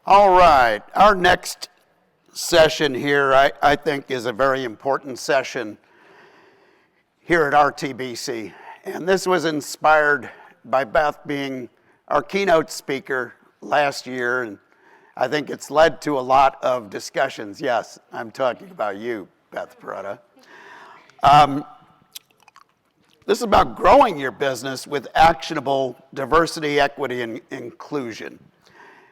All right, our next session here, I think, is a very important session here at RTBC. And this was inspired by Beth being our keynote speaker last year, and I think it's led to a lot of discussions. Yes, I'm talking about you, Beth Peretta. This is about growing your business with actionable diversity, equity, and inclusion.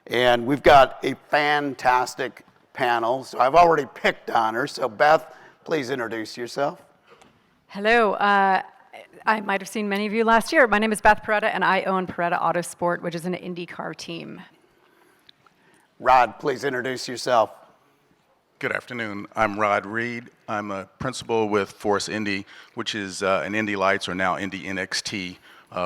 And we've got a fantastic panel, so I've already picked on her. So Beth, please introduce yourself. Hello. I might have seen many of you last year. My name is Beth Peretta, and I own Peretta Autosport, which is an IndyCar team. Rod, please introduce yourself. Good afternoon. I'm Rod Reed. I'm a principal with Force Indy, which is an Indy Lights or now Indy NXT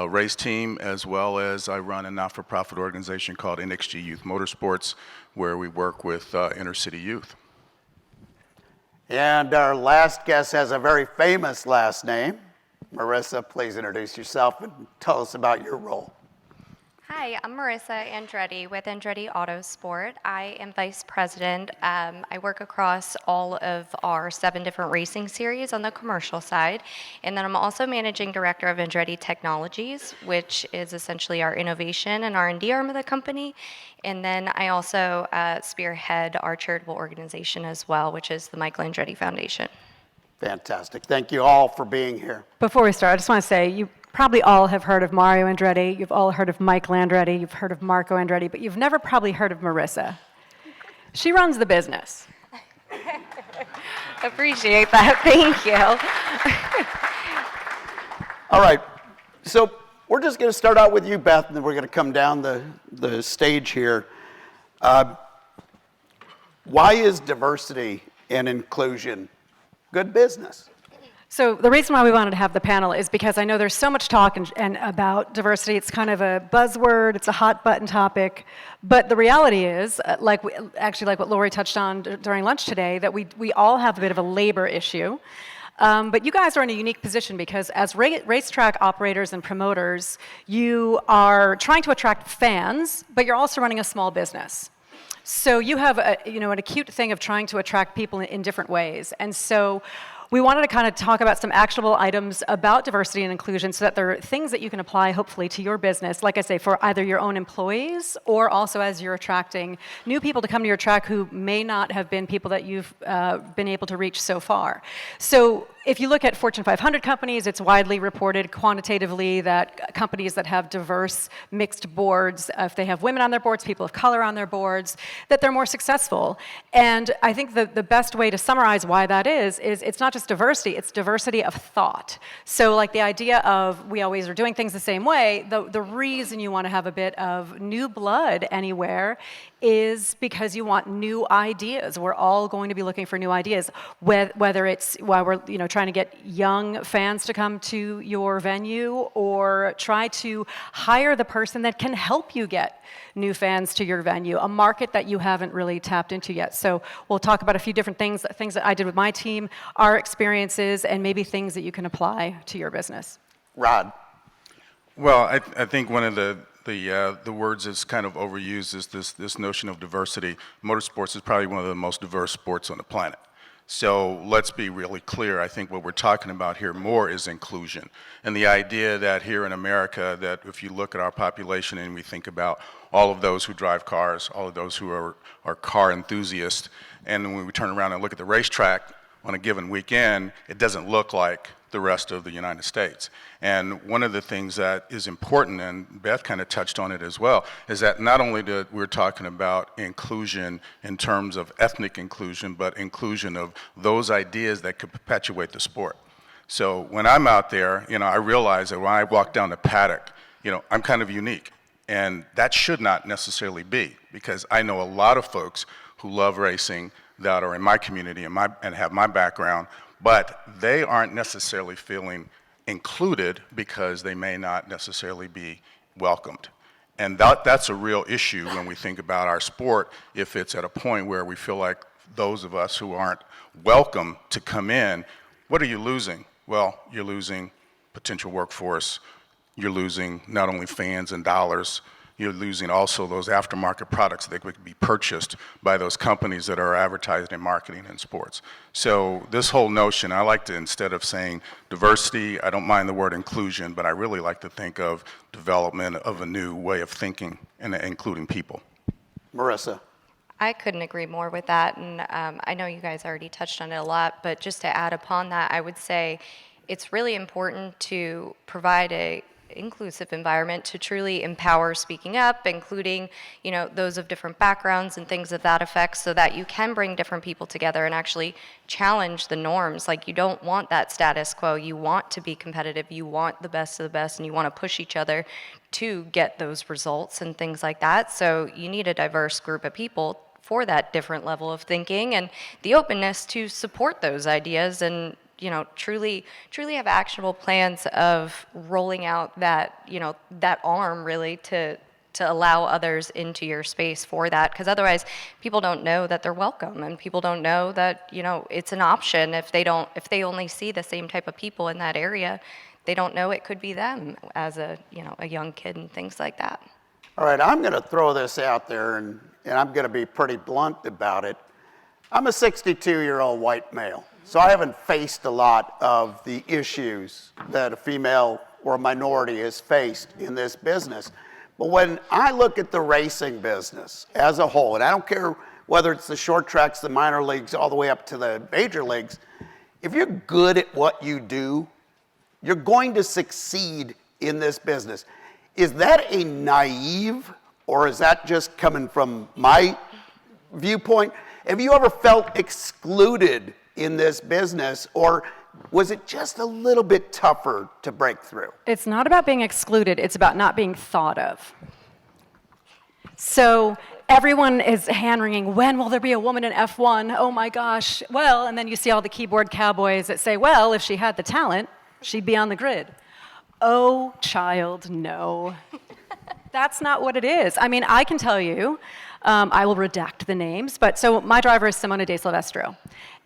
race team, as well as I run a not-for-profit organization called NXG Youth Motorsports, where we work with inner-city youth. And our last guest has a very famous last name. Marissa, please introduce yourself and tell us about your role. Hi, I'm Marissa Andretti with Andretti Autosport. I am Vice President. I work across all of our 7 different racing series on the commercial side. And then I'm also Managing Director of Andretti Technologies, which is essentially our innovation and R&D arm of the company. And then I also spearhead our charitable organization as well, which is the Michael Andretti Foundation. Fantastic. Thank you all for being here. Before we start, I just want to say you probably all have heard of Mario Andretti, you've all heard of Michael Andretti, you've heard of Marco Andretti, but you've never probably heard of Marissa. She runs the business. Appreciate that. Thank you. All right. So we're just going to start out with you, Beth, and then we're going to come down the stage here. Why is diversity and inclusion good business? So the reason why we wanted to have the panel is because I know there's so much talk and about diversity. It's kind of a buzzword. It's a hot button topic. But the reality is, like what Lori touched on during lunch today, that we all have a bit of a labor issue. But you guys are in a unique position because as racetrack operators and promoters, you are trying to attract fans, but you're also running a small business. So you have an acute thing of trying to attract people in different ways. And so we wanted to kind of talk about some actionable items about diversity and inclusion so that there are things that you can apply, hopefully, to your business, like I say, for either your own employees or also as you're attracting new people to come to your track who may not have been people that you've been able to reach so far. So if you look at Fortune 500 companies, it's widely reported quantitatively that companies that have diverse mixed boards, if they have women on their boards, people of color on their boards, that they're more successful. And I think the best way to summarize why that is it's not just diversity, it's diversity of thought. So like the idea of we always are doing things the same way, the reason you want to have a bit of new blood anywhere is because you want new ideas. We're all going to be looking for new ideas, whether it's while we're trying to get young fans to come to your venue or try to hire the person that can help you get new fans to your venue, a market that you haven't really tapped into yet. So we'll talk about a few different things that I did with my team, our experiences, and maybe things that you can apply to your business. Rod. Well, I think one of the words that's kind of overused is this notion of diversity. Motorsports is probably one of the most diverse sports on the planet. So let's be really clear. I think what we're talking about here more is inclusion. And the idea that here in America, that if you look at our population and we think about all of those who drive cars, all of those who are car enthusiasts, and when we turn around and look at the racetrack on a given weekend, it doesn't look like the rest of the United States. And one of the things that is important, and Beth kind of touched on it as well, is that not only that we're talking about inclusion in terms of ethnic inclusion, but inclusion of those ideas that could perpetuate the sport. So when I'm out there, I realize that when I walk down the paddock, I'm kind of unique. And that should not necessarily be, because I know a lot of folks who love racing that are in my community and have my background, but they aren't necessarily feeling included because they may not necessarily be welcomed. And that's a real issue when we think about our sport, if it's at a point where we feel like those of us who aren't welcome to come in, what are you losing? Well, you're losing potential workforce, you're losing not only fans and dollars, you're losing also those aftermarket products that could be purchased by those companies that are advertised in marketing and sports. So this whole notion, I like to, instead of saying diversity, I don't mind the word inclusion, but I really like to think of development of a new way of thinking and including people. Marissa. I couldn't agree more with that, and I know you guys already touched on it a lot, but just to add upon that, I would say it's really important to provide a inclusive environment to truly empower speaking up, including, you know, those of different backgrounds and things of that effect, so that you can bring different people together and actually challenge the norms. Like, you don't want that status quo. You want to be competitive. You want the best of the best, and you want to push each other to get those results and things like that. So you need a diverse group of people for that different level of thinking and the openness to support those ideas and, you know, truly have actionable plans of rolling out that, you know, that arm really to allow others into your space for that. Because otherwise people don't know that they're welcome, and people don't know that, you know, it's an option. If they only see the same type of people in that area, they don't know it could be them as a, you know, a young kid and things like that. All right, I'm going to throw this out there, and I'm going to be pretty blunt about it. I'm a 62-year-old white male, so I haven't faced a lot of the issues that a female or a minority has faced in this business. But when I look at the racing business as a whole, and I don't care whether it's the short tracks, the minor leagues, all the way up to the major leagues, if you're good at what you do, you're going to succeed in this business. Is that a naive, or is that just coming from my viewpoint? Have you ever felt excluded in this business, or was it just a little bit tougher to break through? It's not about being excluded, it's about not being thought of. So everyone is hand-wringing, when will there be a woman in F1? Oh my gosh. Well, and then you see all the keyboard cowboys that say, well, if she had the talent, she'd be on the grid. Oh, child, no. That's not what it is. I mean, I can tell you, I will redact the names, but so my driver is Simona De Silvestro.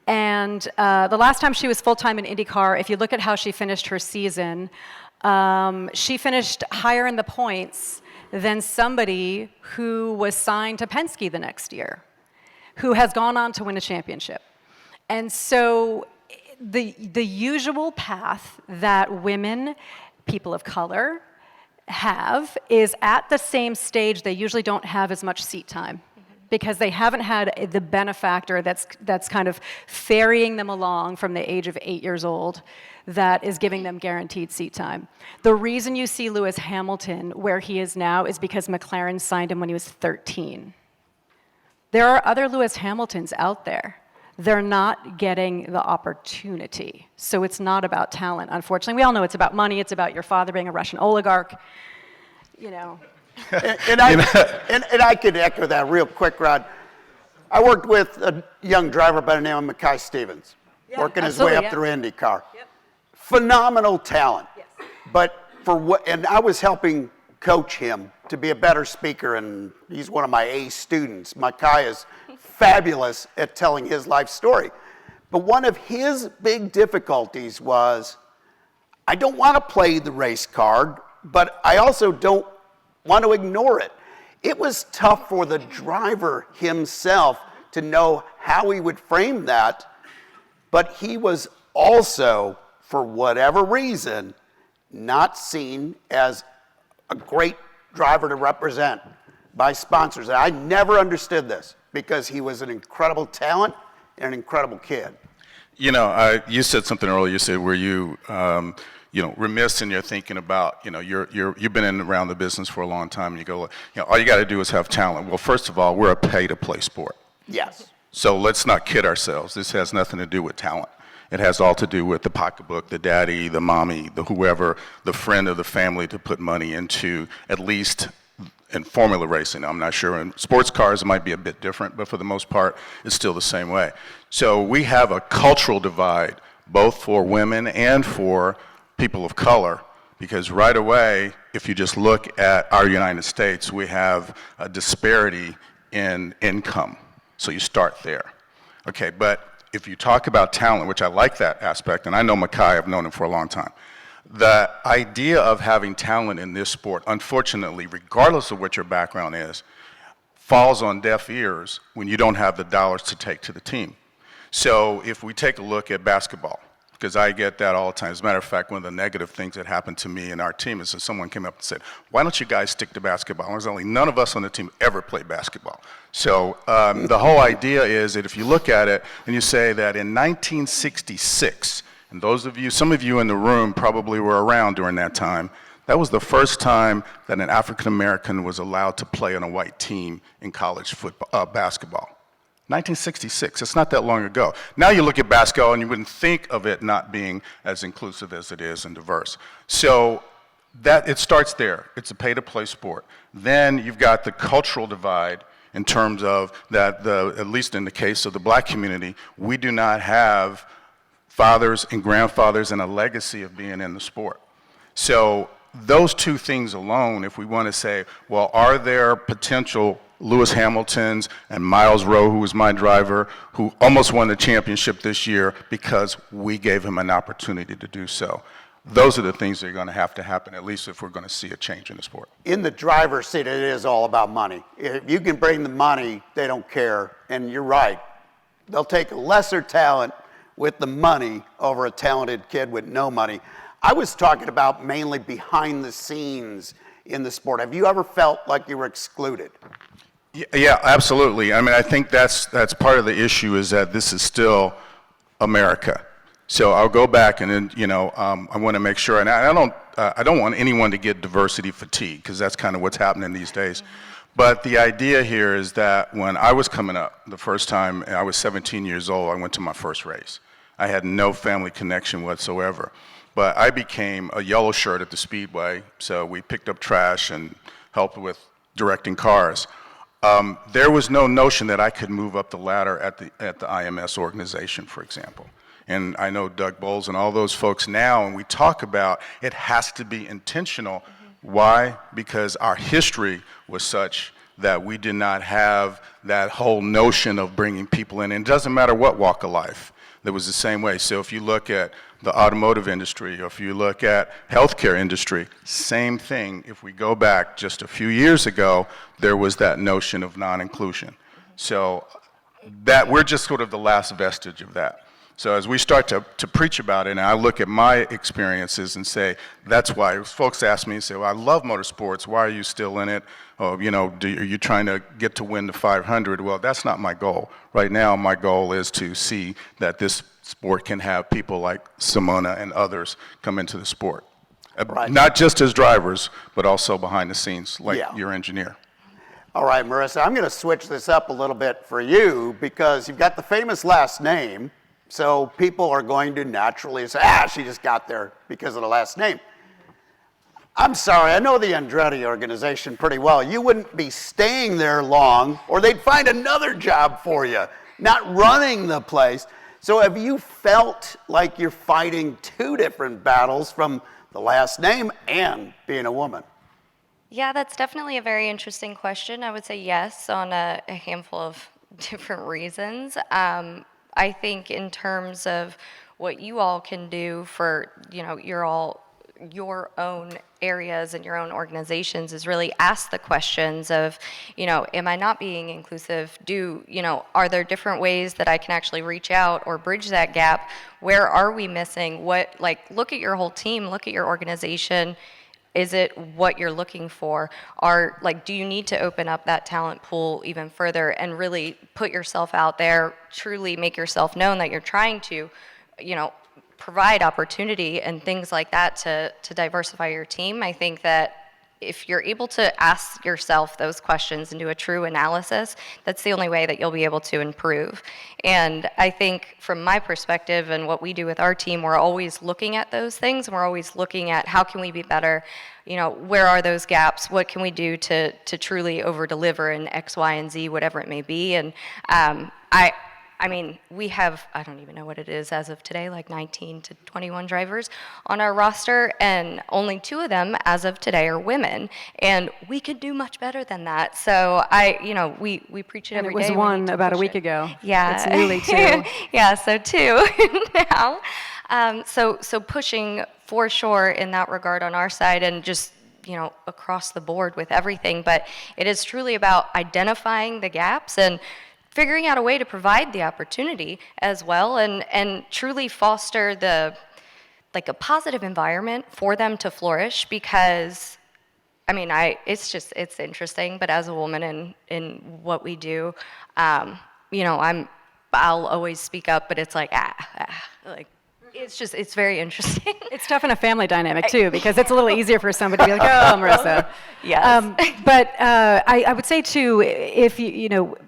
And the last time she was full-time in IndyCar, if you look at how she finished her season, she finished higher in the points than somebody who was signed to Penske the next year, who has gone on to win a championship. And so the usual path that women, people of color, have is at the same stage they usually don't have as much seat time, because they haven't had the benefactor that's kind of ferrying them along from the age of 8 years old that is giving them guaranteed seat time. The reason you see Lewis Hamilton where he is now is because McLaren signed him when he was 13. There are other Lewis Hamiltons out there. They're not getting the opportunity. So it's not about talent, unfortunately. We all know it's about money. It's about your father being a Russian oligarch, you know. And I could echo that real quick, Rod. I worked with a young driver by the name of Mackay Stevens, working his way up through IndyCar. Yep. Phenomenal talent. Yes. But and I was helping coach him to be a better speaker, and he's one of my A students. Mackay is fabulous at telling his life story. But one of his big difficulties was, I don't want to play the race card, but I also don't want to ignore it. It was tough for the driver himself to know how he would frame that, but he was also, for whatever reason, not seen as a great driver to represent by sponsors. And I never understood this, because he was an incredible talent and an incredible kid. You know, you said something earlier. You said, were you, remiss in your thinking about, you've been in around the business for a long time, and you go, all you got to do is have talent. Well, first of all, we're a pay-to-play sport. Yes. So let's not kid ourselves. This has nothing to do with talent. It has all to do with the pocketbook, the daddy, the mommy, the whoever, the friend of the family to put money into, at least in formula racing. I'm not sure. In sports cars, it might be a bit different, but for the most part, it's still the same way. So we have a cultural divide, both for women and for people of color, because right away, if you just look at our United States, we have a disparity in income. So you start there. Okay, but if you talk about talent, which I like that aspect, and I know Mackay, I've known him for a long time, The idea of having talent in this sport, unfortunately, regardless of what your background is, falls on deaf ears when you don't have the dollars to take to the team. So if we take a look at basketball, because I get that all the time. As a matter of fact, one of the negative things that happened to me and our team is that someone came up and said, why don't you guys stick to basketball? And only none of us on the team ever played basketball. So the whole idea is that if you look at it and you say that in 1966, and those of you, some of you in the room probably were around during that time, that was the first time that an African American was allowed to play on a white team in college football, basketball. 1966, it's not that long ago. Now you look at basketball and you wouldn't think of it not being as inclusive as it is and diverse. So that, it starts there. It's a pay-to-play sport. Then you've got the cultural divide in terms of that, at least in the case of the black community, we do not have fathers and grandfathers and a legacy of being in the sport. So those two things alone, if we want to say, well, are there potential Lewis Hamiltons and Miles Rowe, who was my driver, who almost won the championship this year because we gave him an opportunity to do so. Those are the things that are going to have to happen, at least if we're going to see a change in the sport. In the driver's seat, it is all about money. If you can bring the money, they don't care. And you're right. They'll take a lesser talent with the money over a talented kid with no money. I was talking about mainly behind the scenes in the sport. Have you ever felt like you were excluded? Yeah, absolutely. I mean, I think that's part of the issue is that this is still America. So I'll go back and then, I want to make sure, and I don't want anyone to get diversity fatigue because that's kind of what's happening these days. But the idea here is that when I was coming up the first time, I was 17 years old, I went to my first race. I had no family connection whatsoever. But I became a yellow shirt at the Speedway, so we picked up trash and helped with directing cars. There was no notion that I could move up the ladder at the IMS organization, for example. And I know Doug Bowles and all those folks now, and we talk about it has to be intentional. Why? Because our history was such that we did not have that whole notion of bringing people in. And it doesn't matter what walk of life. That was the same way. So if you look at the automotive industry, or if you look at healthcare industry, same thing. If we go back just a few years ago, there was that notion of non-inclusion. So that we're just sort of the last vestige of that. So as we start to preach about it, and I look at my experiences and say, that's why folks ask me, say, well, I love motorsports, why are you still in it? Or, are you trying to get to win the 500? Well, that's not my goal. Right now, my goal is to see that this sport can have people like Simona and others come into the sport. Right. Not just as drivers, but also behind the scenes, like your engineer. All right, Marissa, I'm going to switch this up a little bit for you because you've got the famous last name. So people are going to naturally say, she just got there because of the last name. I'm sorry, I know the Andretti organization pretty well. You wouldn't be staying there long, or they'd find another job for you, not running the place. So have you felt like you're fighting two different battles from the last name and being a woman? Yeah, that's definitely a very interesting question. I would say yes on a handful of different reasons. I think in terms of what you all can do for, your own areas and your own organizations is really ask the questions of, am I not being inclusive? Are there different ways that I can actually reach out or bridge that gap? Where are we missing? Look at your whole team, look at your organization. Is it what you're looking for? Do you need to open up that talent pool even further and really put yourself out there, truly make yourself known that you're trying to, provide opportunity and things like that to diversify your team? I think that if you're able to ask yourself those questions and do a true analysis, that's the only way that you'll be able to improve. And I think from my perspective and what we do with our team, we're always looking at those things, and we're always looking at how can we be better, where are those gaps, what can we do to truly over-deliver in X, Y, and Z, whatever it may be. And we have, I don't even know what it is as of today, like 19 to 21 drivers on our roster, and only 2 of them as of today are women. And we could do much better than that. So we preach it every day. And it was one about a week ago. Yeah. It's newly 2. Yeah, so 2 now. So pushing for sure in that regard on our side, and just across the board with everything. But it is truly about identifying the gaps and figuring out a way to provide the opportunity as well, and truly foster a positive environment for them to flourish. Because it's interesting, but as a woman in what we do, I'll always speak up, but it's it's very interesting. It's tough in a family dynamic too, because it's a little easier for somebody to be like, "Oh, Marissa." Yes. But I would say too, if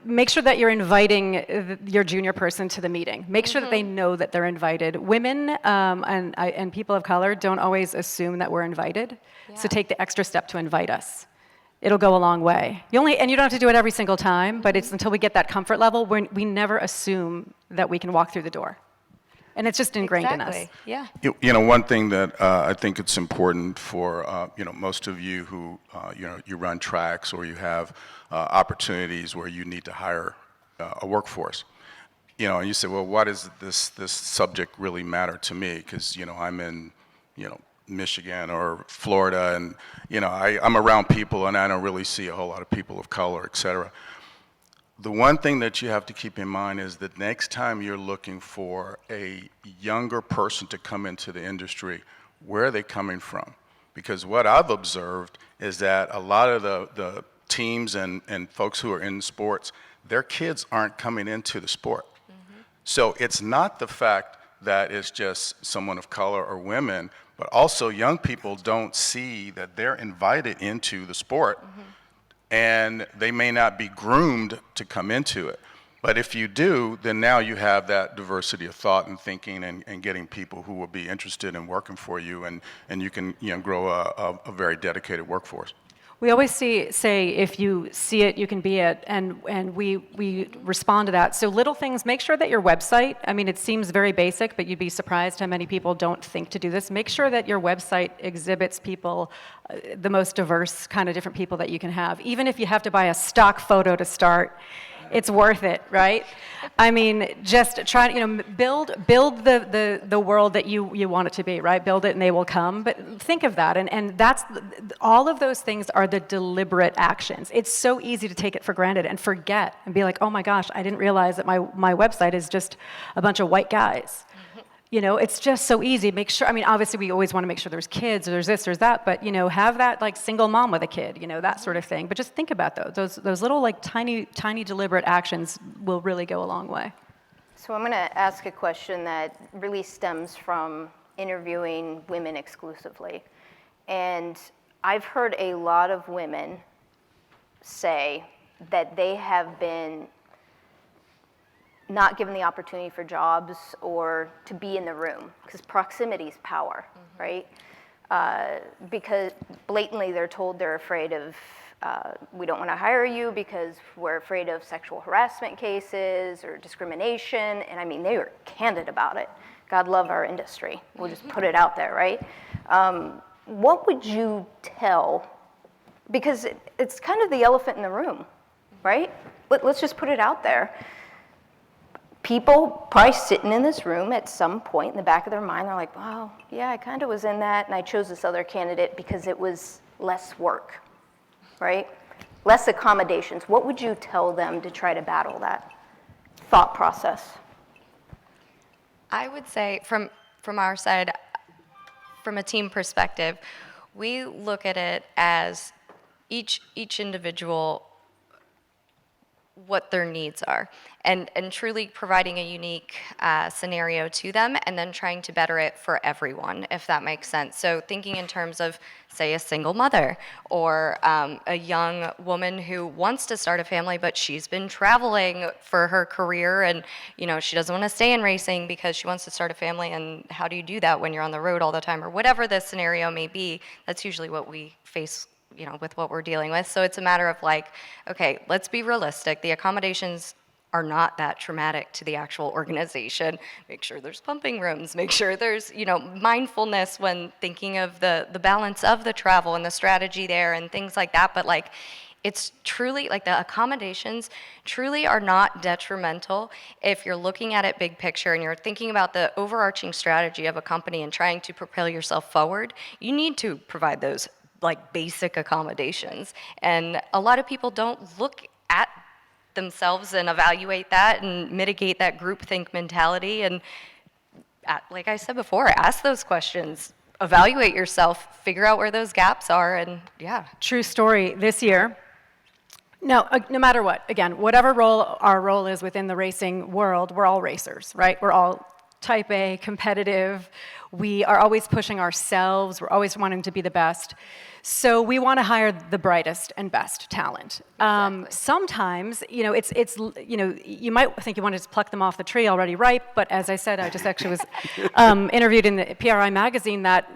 make sure that you're inviting your junior person to the meeting. Make sure that they know that they're invited. Women and people of color don't always assume that we're invited, so take the extra step to invite us. It'll go a long way. And you don't have to do it every single time, but it's until we get that comfort level, we never assume that we can walk through the door. And it's just ingrained in us. Yeah. One thing that I think it's important for most of you who you run tracks or you have opportunities where you need to hire a workforce. And you say, well, why does this subject really matter to me? Because I'm in Michigan or Florida, and I'm around people, and I don't really see a whole lot of people of color, et cetera. The one thing that you have to keep in mind is that next time you're looking for a younger person to come into the industry, where are they coming from? Because what I've observed is that a lot of the teams and folks who are in sports, their kids aren't coming into the sport. So it's not the fact that it's just someone of color or women, but also young people don't see that they're invited into the sport. And they may not be groomed to come into it. But if you do, then now you have that diversity of thought and thinking, and getting people who will be interested in working for you, and you can grow a very dedicated workforce. We always say if you see it, you can be it, and we respond to that. So little things, make sure that your website, it seems very basic, but you'd be surprised how many people don't think to do this. Make sure that your website exhibits people, the most diverse kind of different people that you can have. Even if you have to buy a stock photo to start, it's worth it, right? Just try to, build the world that you want it to be, right? Build it and they will come. But think of that, and that's all of those things are the deliberate actions. It's so easy to take it for granted and forget and be like, oh my gosh, I didn't realize that my website is just a bunch of white guys. It's just so easy. Make sure, obviously we always want to make sure there's kids, or there's this, there's that, but, have that single mom with a kid, that sort of thing. But just think about those little tiny deliberate actions will really go a long way. So I'm going to ask a question that really stems from interviewing women exclusively. And I've heard a lot of women say that they have been not given the opportunity for jobs or to be in the room, because proximity is power, right? Because blatantly they're told they're afraid of, we don't want to hire you because we're afraid of sexual harassment cases or discrimination, and they were candid about it. God love our industry. We'll just put it out there, right? What would you tell, because it's kind of the elephant in the room, right? Let's just put it out there. People probably sitting in this room at some point in the back of their mind, they're like, wow, yeah, I kind of was in that, and I chose this other candidate because it was less work, right? Less accommodations. What would you tell them to try to battle that thought process? I would say from our side, from a team perspective, we look at it as each individual, what their needs are, and truly providing a unique scenario to them, and then trying to better it for everyone, if that makes sense. So thinking in terms of, say, a single mother, or a young woman who wants to start a family, but she's been traveling for her career, and she doesn't want to stay in racing because she wants to start a family, and how do you do that when you're on the road all the time, or whatever the scenario may be. That's usually what we face with what we're dealing with. So it's a matter of okay, let's be realistic. The accommodations are not that traumatic to the actual organization. Make sure there's pumping rooms, make sure there's, mindfulness when thinking of the balance of the travel and the strategy there and things like that. But it's truly, like, the accommodations truly are not detrimental if you're looking at it big picture and you're thinking about the overarching strategy of a company and trying to propel yourself forward. You need to provide those, like, basic accommodations. And a lot of people don't look at themselves and evaluate that and mitigate that groupthink mentality. And like I said before, ask those questions, evaluate yourself, figure out where those gaps are, and yeah. True story. This year, no matter what, again, whatever our role is within the racing world, we're all racers, right? We're all type A, competitive. We are always pushing ourselves. We're always wanting to be the best. So we want to hire the brightest and best talent. Sometimes, it's you might think you want to just pluck them off the tree already ripe, but as I said, I just actually was interviewed in the PRI magazine that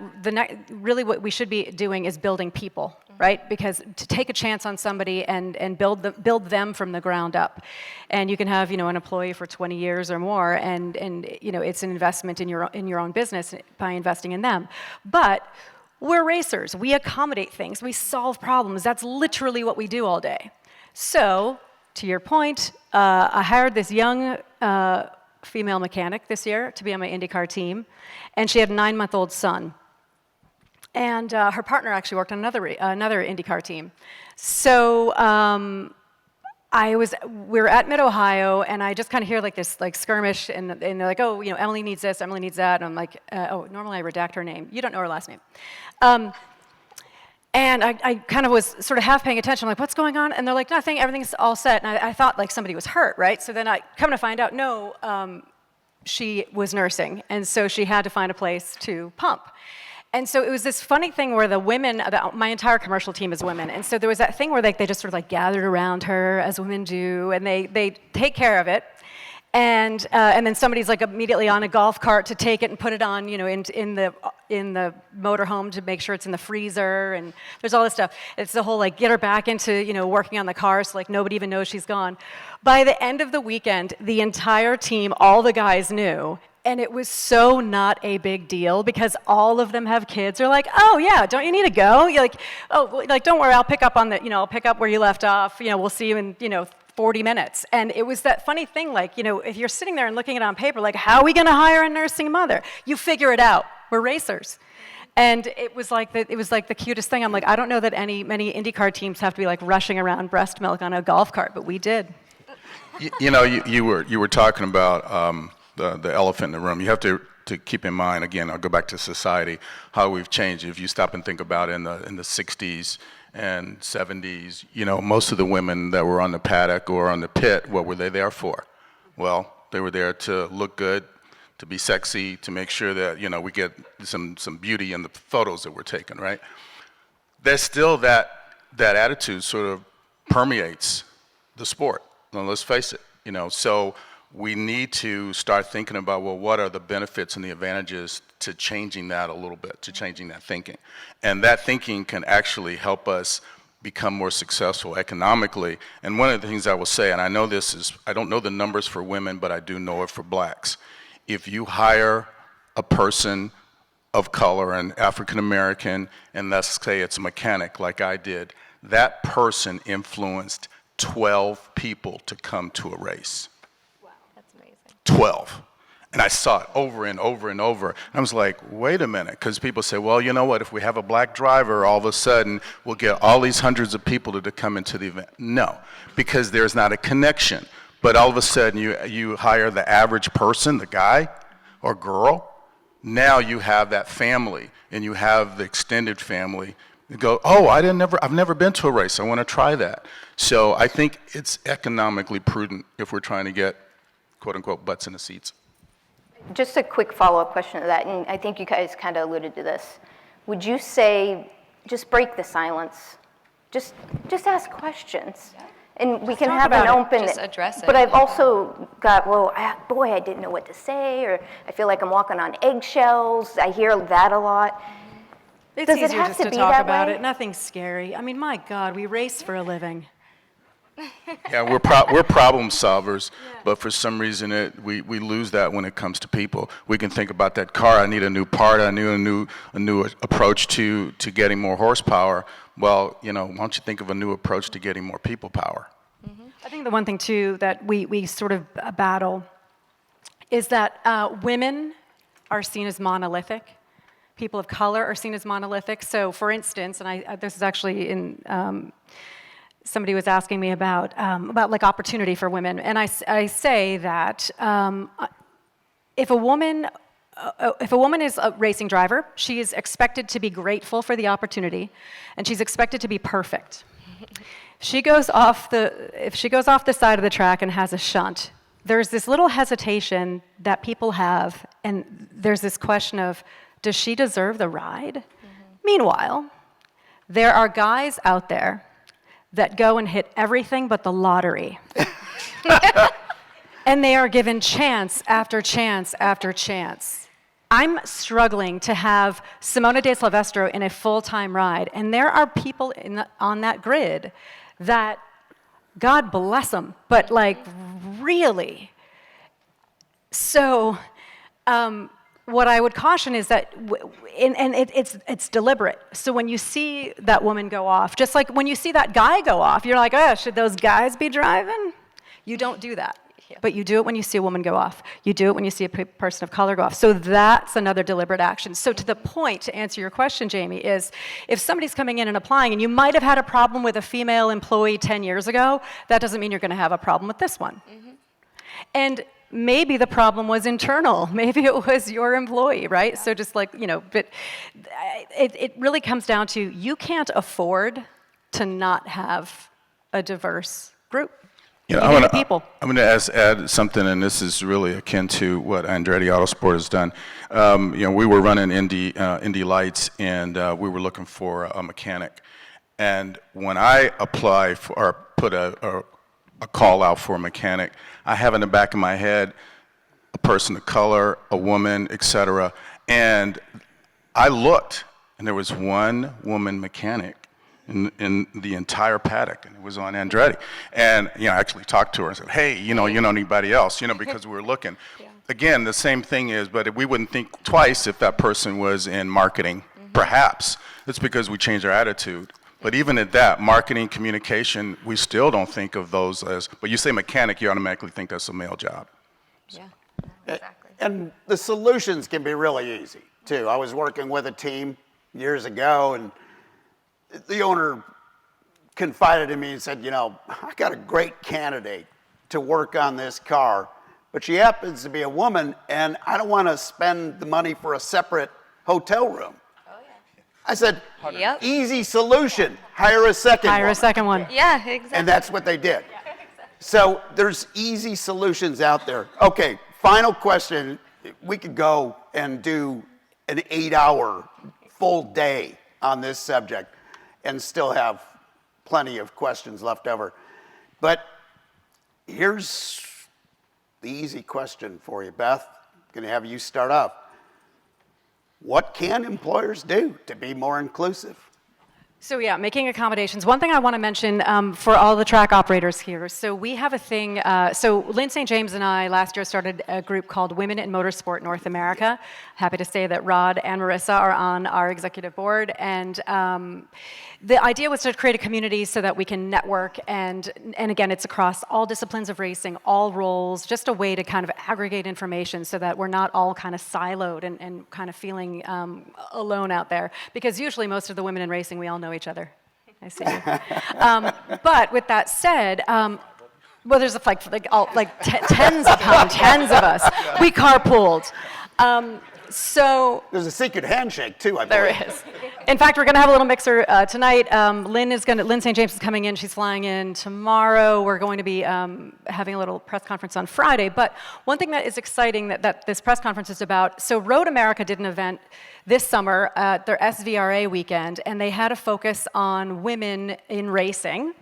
really what we should be doing is building people, right? Because to take a chance on somebody and build them from the ground up, and you can have an employee for 20 years or more, and it's an investment in your own business by investing in them, but we're racers. We accommodate things. We solve problems. That's literally what we do all day. So, to your point, I hired this young female mechanic this year to be on my IndyCar team, and she had a 9-month-old son. And her partner actually worked on another IndyCar team. So we were at Mid-Ohio, and I just kind of hear like this skirmish, and they're like, oh, Emily needs this, Emily needs that, and I'm like, oh, normally I redact her name. You don't know her last name. And I kind of was sort of half paying attention. I'm like, what's going on? And they're like, nothing, everything's all set. And I thought like somebody was hurt, right? So then I come to find out, no, she was nursing, and so she had to find a place to pump. And so it was this funny thing where the women, my entire commercial team is women, and so there was that thing where they just sort of like gathered around her, as women do, and they take care of it. And then somebody's like immediately on a golf cart to take it and put it on, in the motorhome to make sure it's in the freezer, and there's all this stuff. It's the whole like get her back into working on the car so like nobody even knows she's gone. By the end of the weekend, the entire team, all the guys knew, and it was so not a big deal because all of them have kids. They're like, oh yeah, don't you need to go? You're like, oh, like don't worry, I'll pick up I'll pick up where you left off. We'll see you in 40 minutes. And it was that funny thing, like, if you're sitting there and looking at it on paper, like, how are we going to hire a nursing mother? You figure it out. We're racers. And it was like the cutest thing. I'm like, I don't know that many IndyCar teams have to be like rushing around breast milk on a golf cart, but we did. You were talking about the elephant in the room. You have to keep in mind, again, I'll go back to society, how we've changed. If you stop and think about it in the 60s and 70s, most of the women that were on the paddock or on the pit, what were they there for? Well, they were there to look good, to be sexy, to make sure that, we get some beauty in the photos that we're taking, right? There's still that attitude sort of permeates the sport. Well, let's face it, so we need to start thinking about, well, what are the benefits and the advantages to changing that a little bit, to changing that thinking. And that thinking can actually help us become more successful economically. And one of the things I will say, and I don't know the numbers for women, but I do know it for blacks. If you hire a person of color, an African American, and let's say it's a mechanic like I did, that person influenced 12 people to come to a race. 12. And I saw it over and over and over. And I was like, wait a minute, because people say, well, you know what, if we have a black driver, all of a sudden we'll get all these hundreds of people to come into the event. No, because there's not a connection. But all of a sudden you hire the average person, the guy or girl, now you have that family and you have the extended family. You go, oh, I've never been to a race, I want to try that. So I think it's economically prudent if we're trying to get quote unquote butts in the seats. Just a quick follow-up question to that, and I think you guys kind of alluded to this. Would you say, just break the silence? Just ask questions. And we can have an open, just address it. But I've also got, I didn't know what to say, or I feel like I'm walking on eggshells. I hear that a lot. It's Does it easier have just to to be talk that about way? it. Nothing's scary. I mean, my God, we race for a living. Yeah, we're problem solvers, but for some reason we lose that when it comes to people. We can think about that car. I need a new part. I need a new approach to getting more horsepower. Well, why don't you think of a new approach to getting more people power? I think the one thing too that we sort of battle is that women are seen as monolithic. People of color are seen as monolithic. So, for instance, and this is actually in. Somebody was asking me about like opportunity for women, and I say that if a woman is a racing driver, she is expected to be grateful for the opportunity, and she's expected to be perfect. If she goes off the side of the track and has a shunt, there's this little hesitation that people have, and there's this question of, does she deserve the ride? Meanwhile, there are guys out there that go and hit everything but the lottery. And they are given chance after chance after chance. I'm struggling to have Simona de Silvestro in a full-time ride, and there are people on that grid that, God bless them, but like really. So, what I would caution is that, it's deliberate. So when you see that woman go off, just like when you see that guy go off, you're like, oh, should those guys be driving? You don't do that. Yeah. But you do it when you see a woman go off. You do it when you see a person of color go off. So that's another deliberate action. So to the point, to answer your question, Jamie, is if somebody's coming in and applying, and you might have had a problem with a female employee 10 years ago, that doesn't mean you're going to have a problem with this one. And maybe the problem was internal. Maybe it was your employee, right? Yeah. So just like, but it really comes down to, you can't afford to not have a diverse group. I'm going to add something, and this is really akin to what Andretti Autosport has done. We were running Indy Lights, and we were looking for a mechanic. And when I apply for, or put a call out for a mechanic, I have in the back of my head a person of color, a woman, etc. And I looked, and there was one woman mechanic in the entire paddock, and it was on Andretti. And I actually talked to her and said, hey, you know anybody else, because we were looking. Yeah. Again, the same thing is, but we wouldn't think twice if that person was in marketing, perhaps. It's because we changed our attitude. But even at that, marketing, communication, we still don't think of those as, but you say mechanic, you automatically think that's a male job. Yeah, exactly. And the solutions can be really easy, too. I was working with a team years ago, and the owner confided in me and said, I got a great candidate to work on this car, but she happens to be a woman, and I don't want to spend the money for a separate hotel room. I said, yep. Easy solution, hire a second one. Hire a second one. Yeah, exactly. And that's what they did. Yeah, exactly. So there's easy solutions out there. Okay, final question. We could go and do an 8-hour full day on this subject and still have plenty of questions left over. But here's the easy question for you, Beth. I'm going to have you start off. What can employers do to be more inclusive? So yeah, making accommodations. One thing I want to mention for all the track operators here. So we have a thing, so Lynn St. James and I last year started a group called Women in Motorsport North America. Happy to say that Rod and Marissa are on our executive board. And the idea was to create a community so that we can network, and again, it's across all disciplines of racing, all roles, just a way to kind of aggregate information so that we're not all kind of siloed and kind of feeling alone out there. Because usually most of the women in racing, we all know each other. I see you. But with that said, well, there's tens of us. We carpooled. So there's a secret handshake too, I believe. There is. In fact, we're going to have a little mixer tonight. Lynn St. James is coming in. She's flying in tomorrow. We're going to be having a little press conference on Friday. But one thing that is exciting that this press conference is about, so Road America did an event this summer at their SVRA weekend, and they had a focus on women in racing.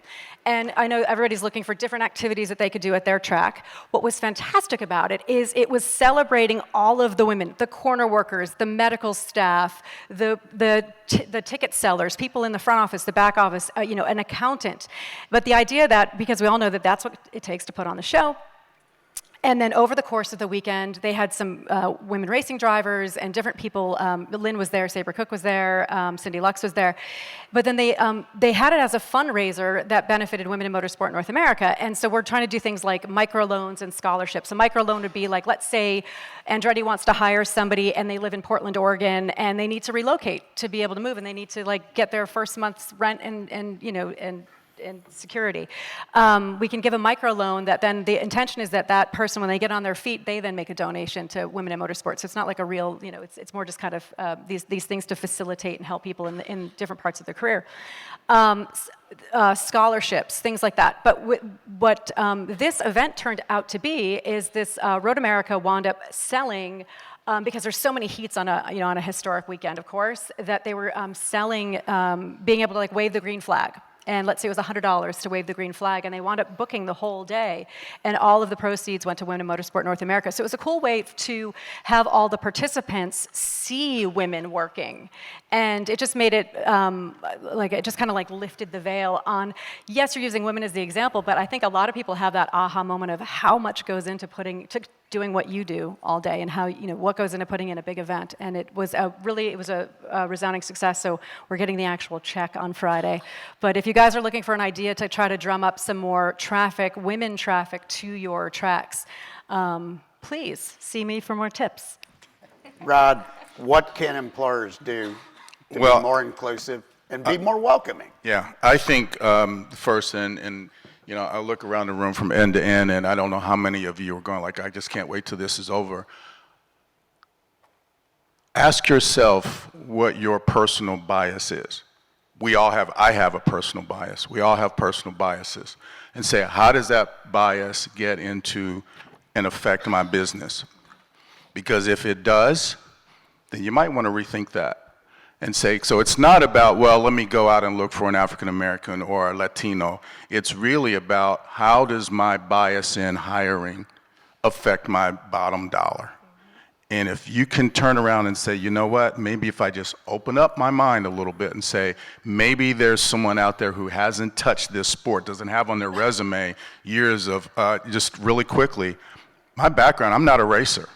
And I know everybody's looking for different activities that they could do at their track. What was fantastic about it is it was celebrating all of the women, the corner workers, the medical staff, the ticket sellers, people in the front office, the back office, an accountant. But the idea that, because we all know that that's what it takes to put on the show, and then over the course of the weekend, they had some women racing drivers and different people. Lynn was there, Sabre Cook was there, Cindy Lux was there. But then they had it as a fundraiser that benefited women in motorsport in North America. And so we're trying to do things like microloans and scholarships. A microloan would be like, let's say Andretti wants to hire somebody and they live in Portland, Oregon, and they need to relocate to be able to move, and they need to get their first month's rent and security. We can give a microloan that then the intention is that person, when they get on their feet, they then make a donation to women in motorsports. So it's not like a real, it's more just kind of these things to facilitate and help people in different parts of their career. Scholarships, things like that. But what this event turned out to be is this Road America wound up selling, because there's so many heats on a historic weekend, of course, that they were selling, being able to wave the green flag. And let's say it was $100 to wave the green flag, and they wound up booking the whole day, and all of the proceeds went to Women in Motorsport North America. So it was a cool way to have all the participants see women working, and it just made it it just kind of lifted the veil on, yes, you're using women as the example, but I think a lot of people have that aha moment of how much goes into doing what you do all day, and how what goes into putting in a big event. And it was a resounding success. So we're getting the actual check on Friday. But if you guys are looking for an idea to try to drum up some more women traffic to your tracks, please see me for more tips. Rod, what can employers do to be more inclusive and be more welcoming? Yeah, I think first, and I look around the room from end to end, and I don't know how many of you are going I just can't wait till this is over. Ask yourself what your personal bias is. I have a personal bias. We all have personal biases. And say, how does that bias get into and affect my business? Because if it does, then you might want to rethink that. And say, so it's not about, let me go out and look for an African American or a Latino. It's really about, how does my bias in hiring affect my bottom dollar? And if you can turn around and say, you know what, maybe if I just open up my mind a little bit and say, maybe there's someone out there who hasn't touched this sport, doesn't have on their resume years of, just really quickly, my background, I'm not a racer.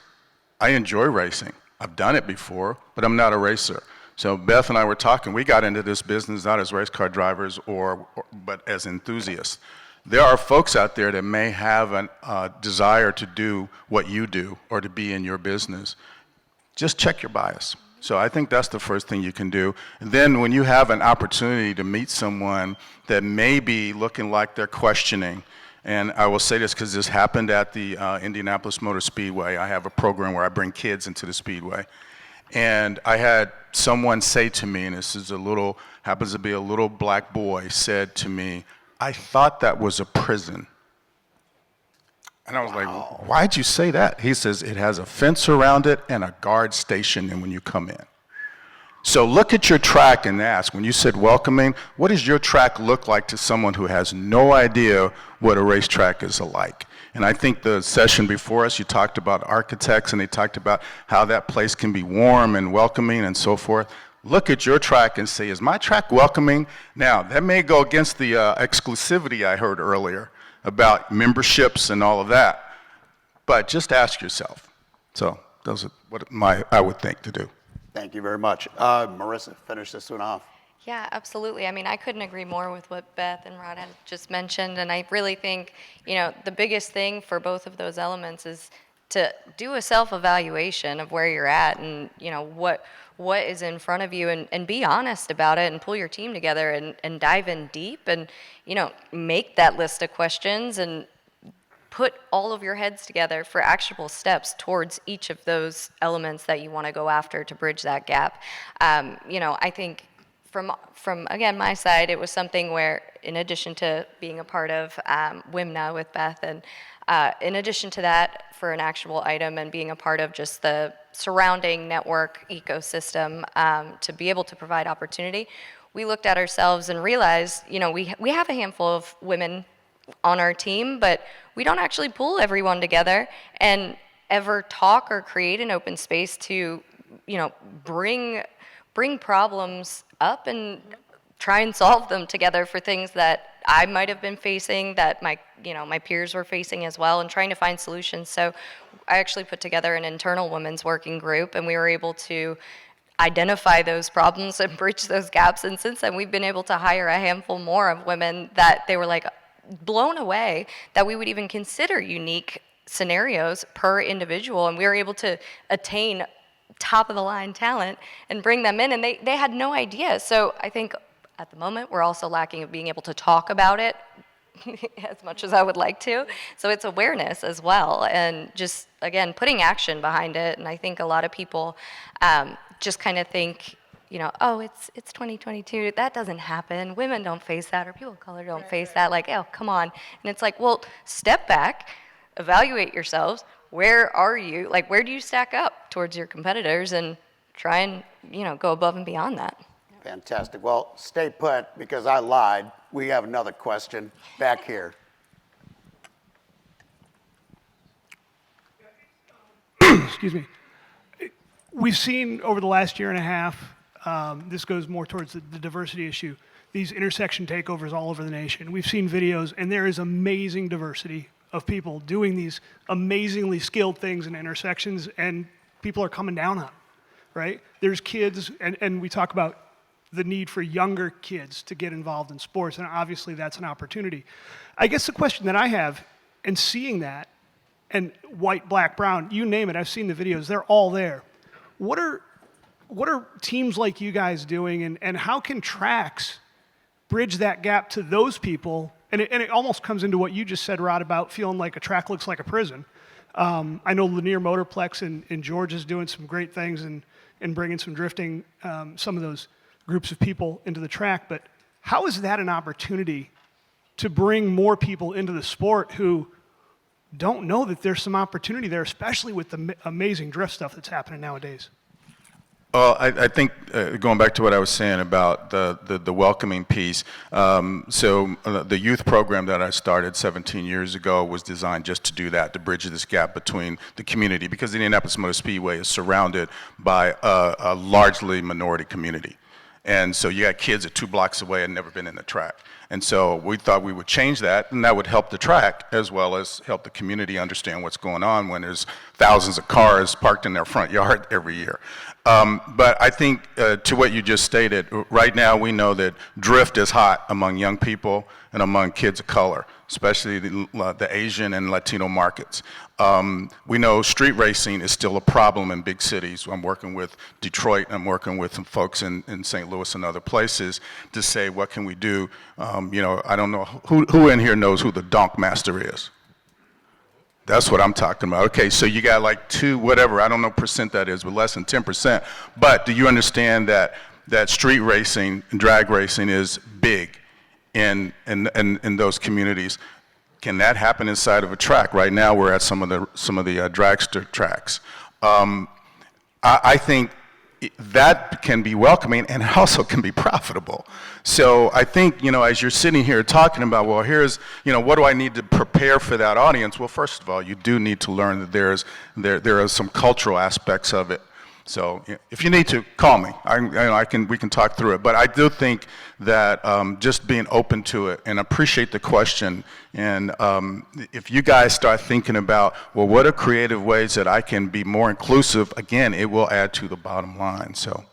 I enjoy racing. I've done it before, but I'm not a racer. So Beth and I were talking, we got into this business not as race car drivers but as enthusiasts. There are folks out there that may have a desire to do what you do or to be in your business. Just check your bias. So I think that's the first thing you can do. And then when you have an opportunity to meet someone that may be looking like they're questioning, and I will say this because this happened at the Indianapolis Motor Speedway. I have a program where I bring kids into the Speedway. And I had someone say to me, and this is happens to be a little black boy, said to me, I thought that was a prison. And I was like, why'd you say that? He says, it has a fence around it and a guard station when you come in. So look at your track and ask, when you said welcoming, what does your track look like to someone who has no idea what a racetrack is like? And I think the session before us, you talked about architects, and they talked about how that place can be warm and welcoming and so forth. Look at your track and say, is my track welcoming? Now, that may go against the exclusivity I heard earlier about memberships and all of that, but just ask yourself. So those are what I would think to do. Thank you very much. Marissa, finish this one off. Yeah, absolutely. I mean, I couldn't agree more with what Beth and Rod had just mentioned, and I really think, the biggest thing for both of those elements is to do a self-evaluation of where you're at and, what is in front of you, and be honest about it, and pull your team together and dive in deep and, make that list of questions and put all of your heads together for actionable steps towards each of those elements that you want to go after to bridge that gap. I think from again, my side, it was something where, in addition to being a part of WIMNA with Beth, and in addition to that, for an actual item and being a part of just the surrounding network ecosystem, to be able to provide opportunity, we looked at ourselves and realized, we have a handful of women on our team, but we don't actually pull everyone together and ever talk or create an open space to, bring problems up and try and solve them together for things that I might have been facing, that my peers were facing as well, and trying to find solutions. So I actually put together an internal women's working group, and we were able to identify those problems and bridge those gaps. And since then, we've been able to hire a handful more of women that they were like blown away that we would even consider unique scenarios per individual. And we were able to attain top of the line talent and bring them in, and they had no idea. So I think at the moment, we're also lacking of being able to talk about it as much as I would like to. So it's awareness as well, and just, again, putting action behind it. And I think a lot of people just kind of think, oh, it's 2022, that doesn't happen. Women don't face that, or people of color don't face that. Like, oh, come on. And it's like, well, step back, evaluate yourselves. Where are you? Like, where do you stack up towards your competitors, and try and, go above and beyond that. Fantastic. Well, stay put, because I lied. We have another question back here. Excuse me. We've seen over the last year and a half, this goes more towards the diversity issue, these intersection takeovers all over the nation. We've seen videos, and there is amazing diversity of people doing these amazingly skilled things in intersections, and people are coming down on them, right? There's kids, and we talk about the need for younger kids to get involved in sports, and obviously that's an opportunity. I guess the question that I have, and seeing that, and white, black, brown, you name it, I've seen the videos, they're all there. What are teams like you guys doing, and how can tracks bridge that gap to those people? And it almost comes into what you just said, Rod, about feeling like a track looks like a prison. I know Lanier Motorplex in Georgia is doing some great things and bringing some drifting, some of those groups of people into the track, but how is that an opportunity to bring more people into the sport who don't know that there's some opportunity there, especially with the amazing drift stuff that's happening nowadays? Well, I think going back to what I was saying about the welcoming piece, the youth program that I started 17 years ago was designed just to do that, to bridge this gap between the community, because the Indianapolis Motor Speedway is surrounded by a largely minority community. And so you got kids that 2 blocks away and never been in the track. And so we thought we would change that, and that would help the track as well as help the community understand what's going on when there's thousands of cars parked in their front yard every year. But I think to what you just stated, right now we know that drift is hot among young people and among kids of color, especially the Asian and Latino markets. We know street racing is still a problem in big cities. I'm working with Detroit, I'm working with some folks in St. Louis and other places to say, what can we do? I don't know, who in here knows who the donk master is? That's what I'm talking about. Okay, so you got like 2, whatever, I don't know percent that is, but less than 10%. But do you understand that street racing and drag racing is big in those communities? Can that happen inside of a track? Right now we're at some of the dragster tracks. I think that can be welcoming, and it also can be profitable. So I think, as you're sitting here talking about, well, here's, what do I need to prepare for that audience? Well, first of all, you do need to learn that there are some cultural aspects of it. So if you need to, call me. We can talk through it. But I do think that just being open to it, and appreciate the question. And if you guys start thinking about, well, what are creative ways that I can be more inclusive, again, it will add to the bottom line. So.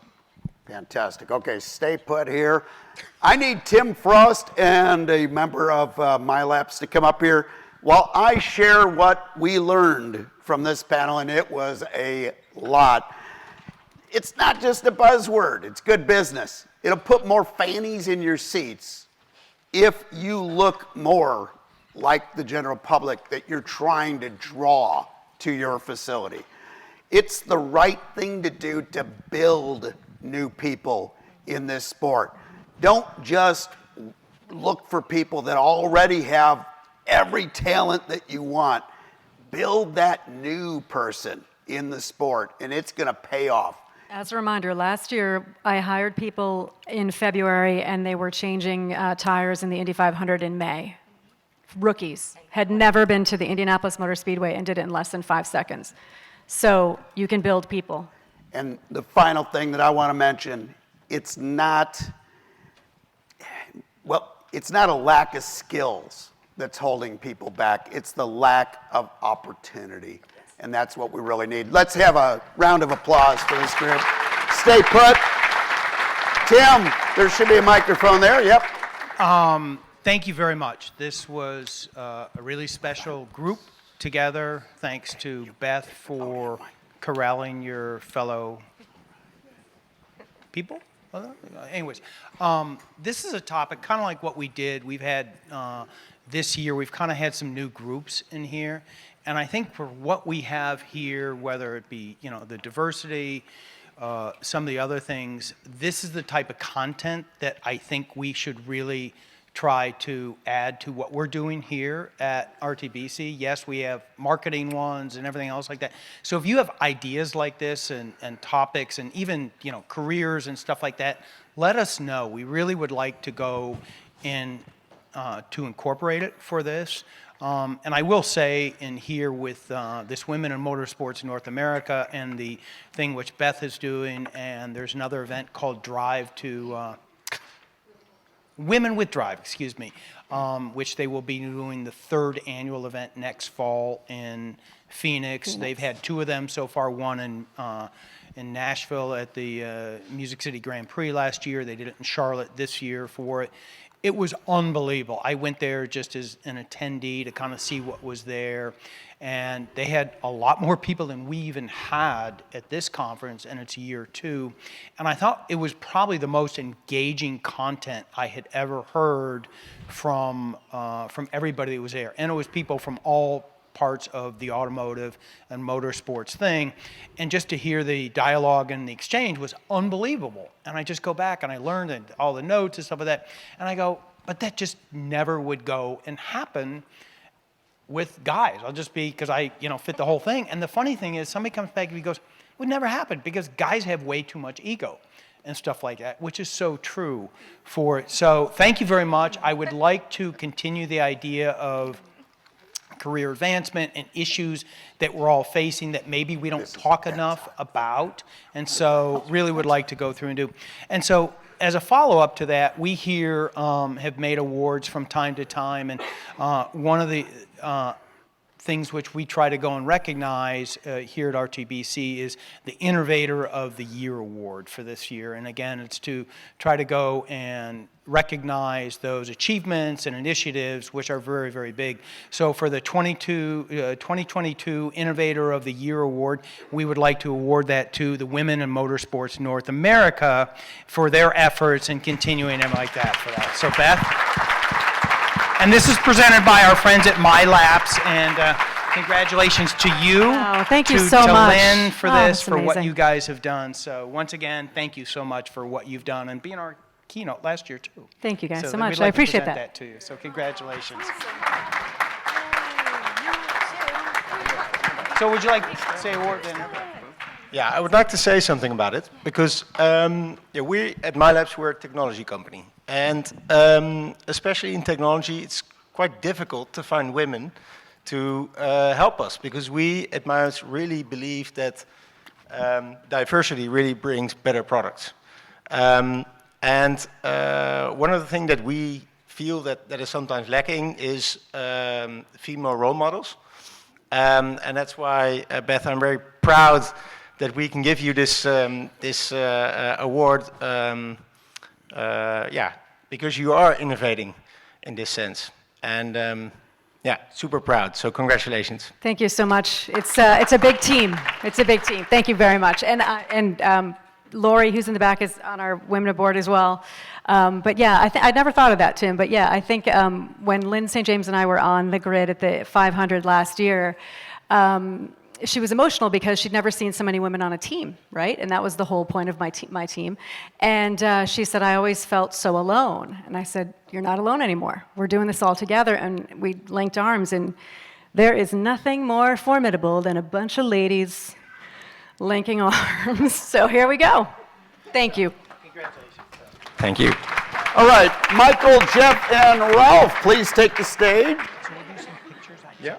Fantastic. Okay, stay put here. I need Tim Frost and a member of MyLaps to come up here while I share what we learned from this panel, and it was a lot. It's not just a buzzword, it's good business. It'll put more fannies in your seats if you look more like the general public that you're trying to draw to your facility. It's the right thing to do to build new people in this sport. Don't just look for people that already have every talent that you want. Build that new person in the sport, and it's going to pay off. As a reminder, last year I hired people in February and they were changing tires in the Indy 500 in May. Rookies, had never been to the Indianapolis Motor Speedway and did it in less than 5 seconds. So you can build people. And the final thing that I want to mention, it's not a lack of skills that's holding people back. It's the lack of opportunity. And that's what we really need. Let's have a round of applause for this group. Stay put. Tim, there should be a microphone there. Yep. Thank you very much. This was a really special group together. Thanks to Beth for corralling your fellow people. Anyways, this is a topic kind of like what we did. We've had this year, we've kind of had some new groups in here. And I think for what we have here, whether it be, the diversity, some of the other things, this is the type of content that I think we should really try to add to what we're doing here at RTBC. Yes, we have marketing ones and everything else like that. So if you have ideas like this and topics and even, careers and stuff like that, let us know. We really would like to go in to incorporate it for this. And I will say in here with this Women in Motorsports in North America and the thing which Beth is doing, and there's another event called Drive to Women with Drive, which they will be doing the 3rd annual event next fall in Phoenix. They've had 2 of them so far, one in Nashville at the Music City Grand Prix last year. They did it in Charlotte this year for it. It was unbelievable. I went there just as an attendee to kind of see what was there. And they had a lot more people than we even had at this conference, and it's year 2. And I thought it was probably the most engaging content I had ever heard from everybody that was there. And it was people from all parts of the automotive and motorsports thing. And just to hear the dialogue and the exchange was unbelievable. And I just go back and I learned and all the notes and stuff like that. And I go, but that just never would go and happen with guys. I'll just be, because I, fit the whole thing. And the funny thing is somebody comes back and he goes, it would never happen because guys have way too much ego and stuff like that, which is so true for it. So thank you very much. I would like to continue the idea of career advancement and issues that we're all facing that maybe we don't talk enough about. And so really would like to go through and do. And so as a follow-up to that, we here have made awards from time to time. And one of the things which we try to go and recognize here at RTBC is the Innovator of the Year Award for this year. And again, it's to try to go and recognize those achievements and initiatives which are very, very big. So for the 2022 Innovator of the Year Award, we would like to award that to the Women in Motorsports North America for their efforts and continuing them like that for that. So Beth. And this is presented by our friends at My Laps, and congratulations to you. Oh, thank you so to much. Lynn for this, for what amazing. you guys have done. So once again, thank you so much for what you've done and being our keynote last year too. Thank you guys so we'd much. like I to appreciate present that. to you. So congratulations. So would you like to say a word then? Yeah, I would like to say something about it because we at My Labs, we're a technology company. And especially in technology, it's quite difficult to find women to help us because we at My Labs really believe that diversity really brings better products. And one of the things that we feel that is sometimes lacking is female role models. And that's why, Beth, I'm very proud that we can give you this award. Because you are innovating in this sense. And super proud. So congratulations. Thank you so much. It's a big team. It's a big team. Thank you very much. And Lori, who's in the back, is on our women board as well. But yeah, I'd never thought of that, Tim. But yeah, I think when Lynn St. James and I were on the grid at the 500 last year, she was emotional because she'd never seen so many women on a team, right? And that was the whole point of my team. And she said, I always felt so alone. And I said, you're not alone anymore. We're doing this all together. And we linked arms. And there is nothing more formidable than a bunch of ladies linking arms. So here we go. Thank you. Thank you. All right, Michael, Jeff, and Ralph, please take the stage. Yeah.